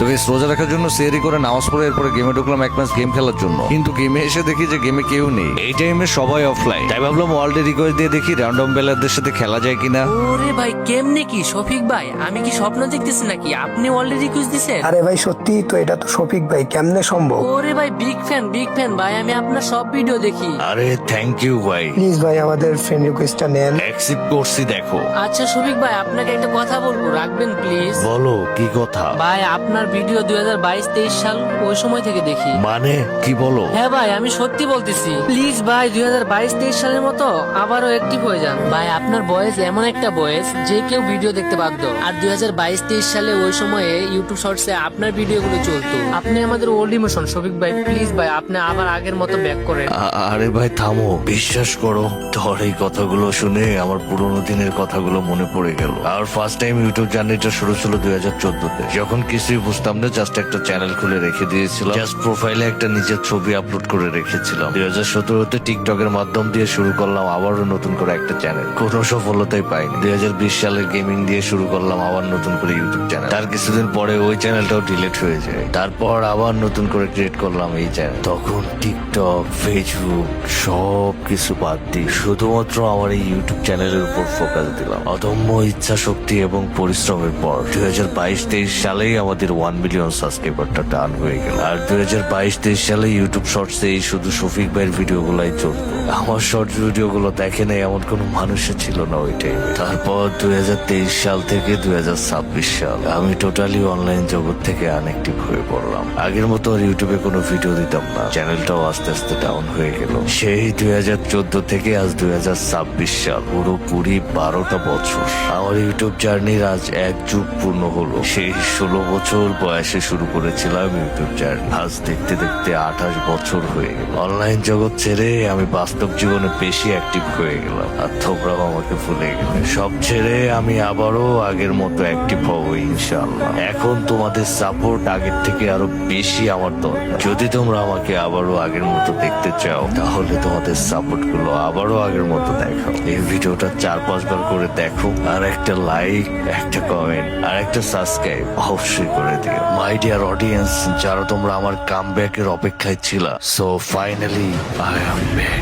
তো গাইস রোজা রাখার জন্য সেহরি করে নামাজ পড়ে এরপরে গেমে ঢুকলাম এক ম্যাচ গেম খেলার জন্য, কিন্তু গেমে এসে দেখি যে গেমে কেউ নেই। এই টাইমে সবাই অফলাইন, তাই ভাবলাম ওয়ার্ল্ডে রিকোয়েস্ট দিয়ে দেখি র্যান্ডম প্লেয়ারদের সাথে খেলা যায় কিনা। ওরে ভাই কেমনে কি শফিক ভাই, আমি কি স্বপ্ন দেখতেছি নাকি? আপনি অলরেডি রিকোয়েস্ট দিছেন? আরে ভাই সত্যি তো, এটা তো শফিক ভাই, কেমনে সম্ভব? ওরে ভাই বিগ ফ্যান ভাই, আমি আপনার সব ভিডিও দেখি। আরে থ্যাংক ইউ ভাই, প্লিজ ভাই আমাদের ফ্রেন্ড রিকোয়েস্টটা নেন। অ্যাকসেপ্ট করছি। দেখো আচ্ছা শফিক ভাই, আপনাকে একটা কথা বলবো, রাখবেন প্লিজ? বলো কি কথা। ভাই আপনার ভিডিও 2022-23 সাল ওই সময় থেকে দেখি। মানে কি বলো? হ্যাঁ ভাই আমি সত্যি বলতেছি, প্লিজ ভাই 2022-23 সালের মতো আবারও অ্যাক্টিভ হয়ে যান ভাই। আপনার বয়স এমন একটা বয়স যে কেউ ভিডিও দেখতে বাধ্য। আর 2022-23 সালে ওই সময়ে ইউটিউব শর্টসে আপনার ভিডিওগুলো চলতো। আপনি আমাদের ওল্ড ইমোশন শফিক ভাই, প্লিজ ভাই আপনি আবার আগের মতো ব্যাক করেন। আরে ভাই থামো, বিশ্বাস করো তোর এই কথাগুলো শুনে আমার পুরোনো দিনের কথাগুলো মনে পড়ে গেল। আর ফার্স্ট টাইম ইউটিউব জার্নিটা শুরু ছিল 2014-তে, যখন কিছুই বুঝতাম না, জাস্ট একটা চ্যানেল খুলে রেখে দিয়েছিলাম, জাস্ট প্রোফাইলে একটা নিজের ছবি আপলোড করে রেখেছিলাম। 2017-তে টিকটকের মাধ্যম দিয়ে শুরু করলাম আবারও নতুন করে একটা চ্যানেল, কোনো সফলতাই পাইনি। 2020 সালে গেমিং দিয়ে শুরু করলাম আবার নতুন করে ইউটিউব চ্যানেল, তার কিছুদিন পরে ওই চ্যানেলটাও ডিলিট হয়ে যায়। তারপর আবার নতুন করে ক্রিয়েট করলাম এই চ্যানেল। তখন টিকটক, ফেসবুক সব কিছু বাদ দিই শুধুমাত্র আমার এই ইউটিউব চ্যানেলের উপর ফোকাস দিলাম। অদম্য ইচ্ছা শক্তি এবং পরিশ্রমের পর 2022-23 সালেই আমাদের 1 মিলিয়ন সাবস্ক্রাইবারটা টান হয়ে গেল। আর 2022-23 সালে ইউটিউব শর্টসে এই শুধু শফিক ভাইয়ের ভিডিও গুলাই চলতো। আমার শর্টস ভিডিও গুলো দেখে নাই এমন কোনো মানুষই ছিল না ওই টাইমে। তারপর 2023 সাল থেকে 2026 সাল আমি টোটালি অনলাইন জগৎ থেকে আনএক্টিভ হয়ে পড়লাম। আগের মতো আর ইউটিউবে কোনো ভিডিও দিতাম না, চ্যানেলটাও আস্তে আস্তে ডাউন হয়ে গেল। সেই 2014 থেকে আজ 2026 সাল, পুরোপুরি 12টা বছর আমার ইউটিউব জার্নির আজ এক যুগ পূর্ণ হলো। সেই 16 বছর বয়সে শুরু করেছিলাম ইউটিউব জার্নি, আজ দেখতে দেখতে 28 বছর হয়ে গেল। অনলাইন জগৎ ছেড়ে আমি বাস্তব জীবনে বেশি অ্যাক্টিভ হয়ে গেলাম, আর তোমরাও আমাকে ভুলে গেলে। সব ছেড়ে আমি আবারও আগের মতো অ্যাক্টিভ হবো ইনশাআল্লাহ। এখন তোমাদের সাপোর্ট আগের থেকে আরো বেশি আমার দরকার। যদি তোমরা আমাকে আবারও আগের মতো দেখতে চাও, তাহলে তোমাদের সাপোর্ট গুলো আবারও আগের মতো দেখাও। এই ভিডিওটা 4-5 বার করে দেখো, আর একটা লাইক, একটা কমেন্ট আর একটা সাবস্ক্রাইব অবশ্যই করে দিও। মাই ডিয়ার অডিয়েন্স, যারা তোমরা আমার কামব্যাকের অপেক্ষায় ছিল, so finally I am back.